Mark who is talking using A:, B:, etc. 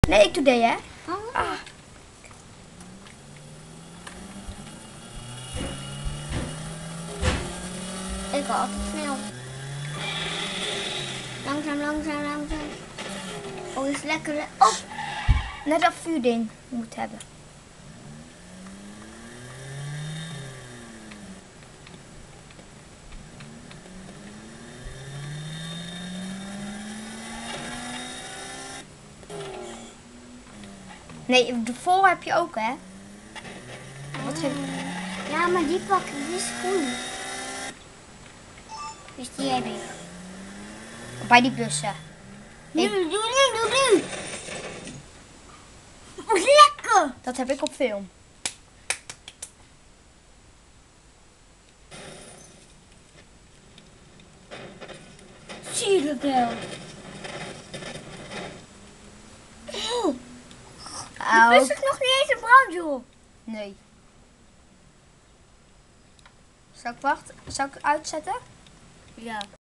A: Nee, ik doe deze, hè.
B: Oh.
A: Ah.
B: Ik ga altijd snel. Langzaam, langzaam, langzaam. Oh, is lekker. Oh,
A: Net dat vuurding moet hebben. Nee, de vol heb je ook, hè? Wat heb je?
B: ja, maar die pak die is groen. Dus die heb ik.
A: Bij die bussen.
B: Nu, doe nu. Lekker.
A: Dat heb ik op film.
B: Zie je dat wel? De bus is nog niet eens in brand, joh.
A: Nee. Zal ik wachten? Zal ik uitzetten?
B: Ja.